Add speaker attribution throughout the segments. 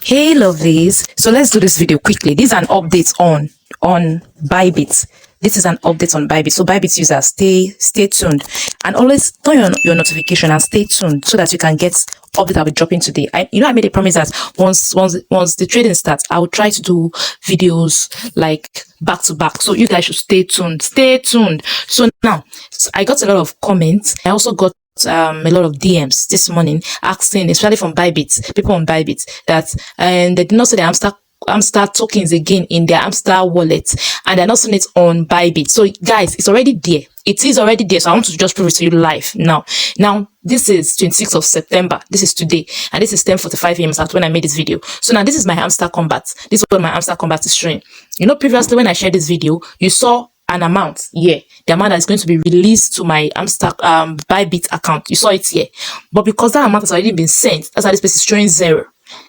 Speaker 1: Hey lovelies, so let's do this video quickly. This is an update on Bybit. This is an update on Bybit. So Bybit users, stay tuned and always turn on your notification and stay tuned so that you can get update I'll be dropping today. I made a promise that once the trading starts, I will try to do videos like back to back. So you guys should stay tuned. Stay tuned. So now I got a lot of comments. I also got a lot of DMs this morning asking, especially from Bybit, people on Bybit, that and they did not say the Hamster tokens again in their Hamster wallet, and they're not seeing it on Bybit. So guys, it's already there. It is already there. So I want to just prove it to you live now. Now this is 26th of September. This is today, and this is 10:45 a.m. That's when I made this video. So now this is my Hamster Kombat. This is what my Hamster Kombat is showing. You know, previously when I shared this video, you saw an amount here, the amount that is going to be released to my Hamster Bybit account. You saw it here, but because that amount has already been sent, that's why this place is showing 0.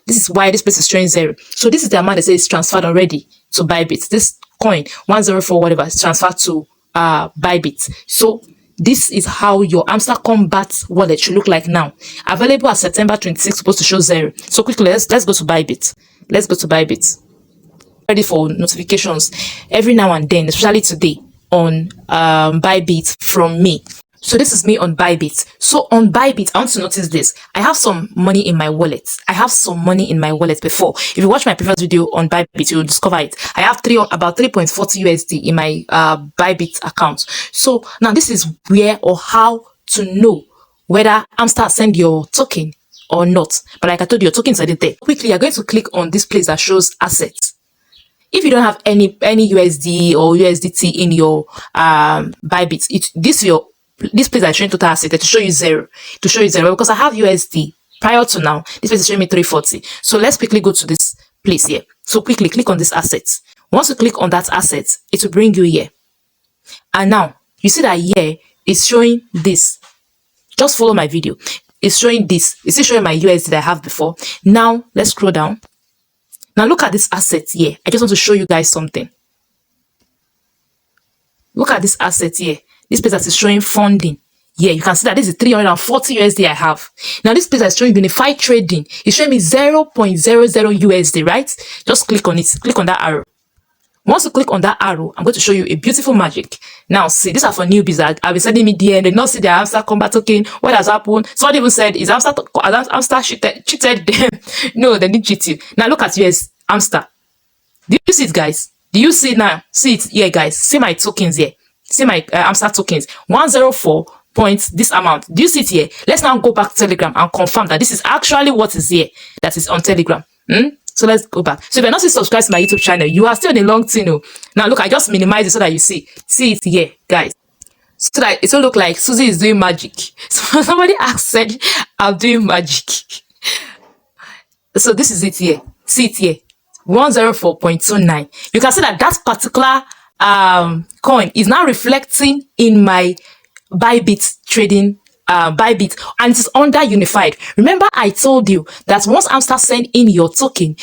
Speaker 1: This is why this place is showing 0. So this is the amount that says transferred already to Bybit. This coin 104 whatever is transferred to Bybit. So this is how your Hamster Kombat wallet should look like now. Available at September 26th, supposed to show 0. So quickly, let's go to Bybit. Let's go to Bybit. Ready for notifications every now and then, especially today on Bybit from me. So this is me on Bybit. So on Bybit, I want to notice this. I have some money in my wallet. I have some money in my wallet before. If you watch my previous video on Bybit, you'll discover it. I have about 3.40 USD in my Bybit account. So now this is where or how to know whether Hamster send your token or not. But like I told you, your tokens are there. Quickly, you're going to click on this place that shows assets. If you don't have any USD or USDT in your Bybit, this place is showing total asset to show you 0. To show you 0 because I have USD prior to now. This place is showing me 340. So let's quickly go to this place here. So quickly click on this asset. Once you click on that asset, it will bring you here. And now you see that here it's showing this. Just follow my video. It's showing this. It's showing my USD that I have before. Now let's scroll down. Now look at this asset here. I just want to show you guys something. Look at this asset here. This place that is showing funding. Yeah, you can see that this is 340 USD I have. Now this place that is showing unified trading is showing me 0.00 USD, right? Just click on it. Click on that arrow. Once you click on that arrow, I'm going to show you a beautiful magic. Now, see, these are for newbies that have been sending me DM. They not see their Hamster Kombat token. What has happened? Someone even said, is Hamster cheated them? No, they didn't cheat you. Now, look at US Hamster. Do you see it, guys? Do you see it now? See it here, guys. See my tokens here. See my Hamster tokens. 104 points, this amount. Do you see it here? Let's now go back to Telegram and confirm that this is actually what is here. That is on Telegram. So let's go back. So if you're not still subscribed to my YouTube channel, you are still in a long tunnel. Now look, I just minimize it so that you see it here, guys. So that it will look like Sussy is doing magic. So somebody said I'm doing magic. So this is it here. See it here. 104.29. You can see that that particular coin is now reflecting in my Bybit trading Bybit, and it is under unified. Remember I told you that once Hamster send in your token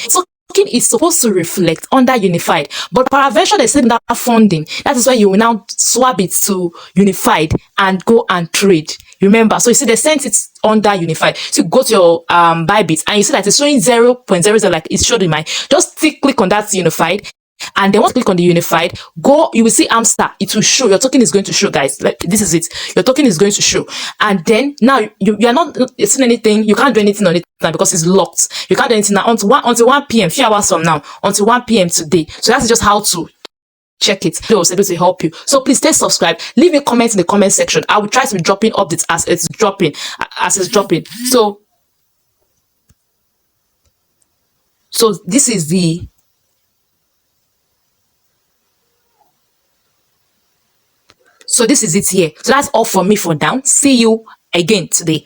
Speaker 1: is supposed to reflect under unified, but peradventure they send that funding. That is why you will now swap it to unified and go and trade. Remember, so you see they sent it under unified. So you go to your Bybit and you see that it's showing 0.00 like it showed in mine. Just click on that unified. And then once you click on the unified, you will see Hamster. It will show. Your token is going to show, guys. Like, this is it. Your token is going to show. And then now you are not seeing anything. You can't do anything on it now because it's locked. You can't do anything now until 1 p.m. few hours from now, until 1 p.m. today. So that's just how to check it. I was able to help you. So please stay subscribed. Leave a comment in the comment section. I will try to be dropping updates as it's dropping. So this is the So this is it here. So that's all for me for now. See you again today.